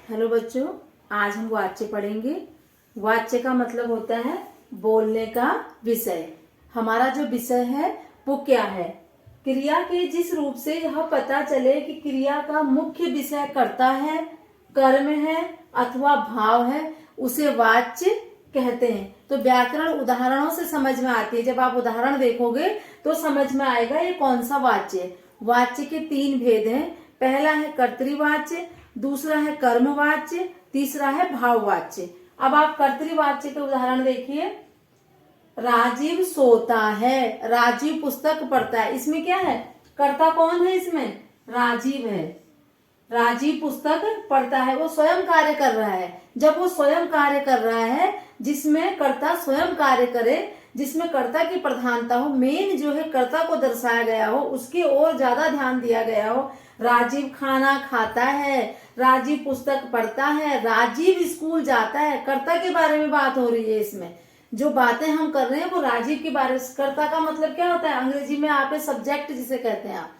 Hello बच्चों, आज हम वाच्य पढ़ेंगे। वाच्य का मतलब होता है बोलने का विषय। हमारा जो विषय है वो क्या है? क्रिया के जिस रूप से यह पता चले कि क्रिया का मुख्य विषय कर्ता है, कर्म है अथवा भाव है, उसे वाच्य कहते हैं। तो व्याकरण उदाहरणों से समझ में आती है। जब आप उदाहरण देखोगे तो समझ में आएगा ये कौन सा वाच्य है। वाच्य के 3 भेद हैं। पहला है कर्तृवाच्य, दूसरा है कर्मवाच्य, तीसरा है भाववाच्य। अब आप कर्तृवाच्य के उदाहरण देखिए। राजीव सोता है, राजीव पुस्तक पढ़ता है। इसमें क्या है? कर्ता कौन है? इसमें राजीव है। राजीव पुस्तक पढ़ता है, वो स्वयं कार्य कर रहा है। जब वो स्वयं कार्य कर रहा है, जिसमें कर्ता स्वयं कार्य करे, जिसमें कर्ता की प्रधानता हो, मेन जो है कर्ता को दर्शाया गया हो, उसकी ओर ज्यादा ध्यान दिया गया हो। राजीव खाना खाता है, राजीव पुस्तक पढ़ता है, राजीव स्कूल जाता है। कर्ता के बारे में बात हो रही है। इसमें जो बातें हम कर रहे हैं वो राजीव के बारे में। कर्ता का मतलब क्या होता है? अंग्रेजी में आपने सब्जेक्ट जिसे कहते हैं आप।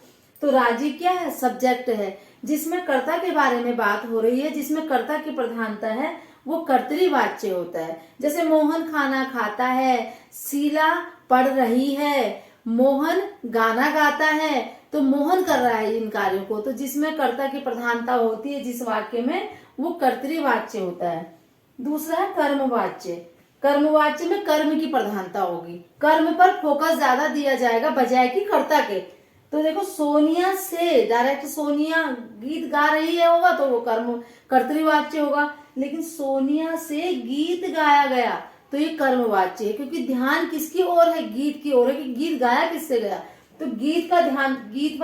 तो राजीव क्या है? सब्जेक्ट है, जिसमें कर्ता के बारे में बात हो रही है, जिसमें कर्ता की प्रधानता है, वो कर्तृवाच्य होता है। जैसे मोहन खाना खाता है, शीला पढ़ रही है, मोहन गाना गाता है। तो मोहन कर रहा है इन कार्यों को। तो जिसमें कर्ता की प्रधानता होती है जिस वाक्य में, वो कर्तृवाच्य होता है। दूसरा है कर्मवाच्य। कर्मवाच्य में कर्म की प्रधानता होगी, कर्म पर फोकस ज्यादा दिया जाएगा बजाय कि कर्ता के। तो देखो, सोनिया से डायरेक्ट सोनिया गीत गा रही है होगा तो वो कर्तृवाच्य होगा। लेकिन सोनिया से गीत गाया गया तो ये कर्मवाच्य है, क्योंकि ध्यान किसकी ओर है? गीत की ओर है। कि गीत गाया किससे गया? तो गीत पर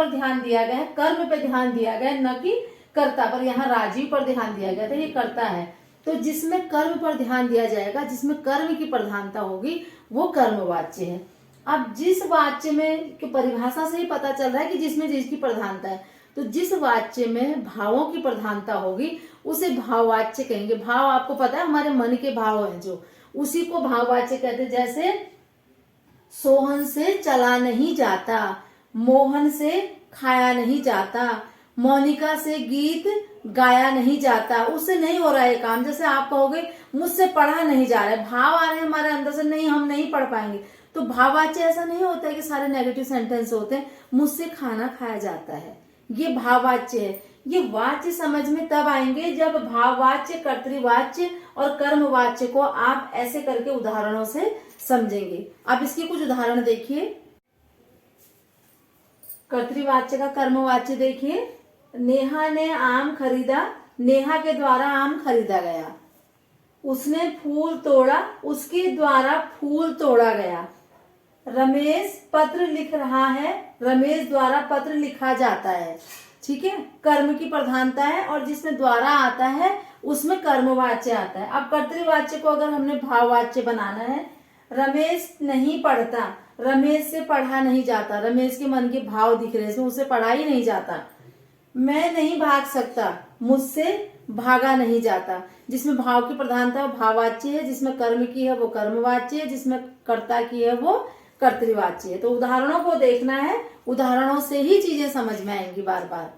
ध्यान दिया गया है, कर्म पे ध्यान दिया गया है, न कि कर्ता पर। यहाँ राजीव पर ध्यान दिया गया था, ये कर्ता है। तो जिसमें कर्म पर ध्यान दिया जाएगा, जिसमें कर्म की प्रधानता होगी, वो कर्मवाच्य है। अब जिस वाच्य में की परिभाषा से ही पता चल रहा है कि जिसमें जिसकी प्रधानता है, तो जिस वाच्य में भावों की प्रधानता होगी उसे भाववाच्य कहेंगे। भाव आपको पता है हमारे मन के भाव हैं जो, उसी को भाववाच्य कहते हैं। जैसे सोहन से चला नहीं जाता, मोहन से खाया नहीं जाता, मोनिका से गीत गाया नहीं जाता। उससे नहीं हो रहा है काम। जैसे आप कहोगे मुझसे पढ़ा नहीं जा रहा है, भाव आ रहे हैं हमारे अंदर से, नहीं हम नहीं पढ़ पाएंगे। तो भाववाच्य ऐसा नहीं होता है कि सारे नेगेटिव सेंटेंस होते हैं। मुझसे खाना खाया जाता है, ये भाववाच्य है। ये वाच्य समझ में तब आएंगे जब भाववाच्य, कर्तृवाच्य और कर्मवाच्य को आप ऐसे करके उदाहरणों से समझेंगे। अब इसके कुछ उदाहरण देखिए। कर्तृवाच्य का कर्मवाच्य देखिए। नेहा ने आम खरीदा, नेहा के द्वारा आम खरीदा गया। उसने फूल तोड़ा, उसके द्वारा फूल तोड़ा गया। रमेश पत्र लिख रहा है, रमेश द्वारा पत्र लिखा जाता है। ठीक है, कर्म की प्रधानता है और जिसमें द्वारा आता है उसमें कर्मवाच्य आता है। अब कर्तृवाच्य को अगर हमने भाववाच्य बनाना है, रमेश नहीं पढ़ता, रमेश से पढ़ा नहीं जाता। रमेश के मन के भाव दिख रहे हैं इसमें, उसे पढ़ा ही नहीं जाता। मैं नहीं भाग सकता, मुझसे भागा नहीं जाता। जिसमें भाव की प्रधानता है वो भाववाच्य है, जिसमें कर्म की है वो कर्मवाच्य है, जिसमें कर्ता की है वो कर्तृवाच्य है। तो उदाहरणों को देखना है, उदाहरणों से ही चीजें समझ में आएंगी बार बार।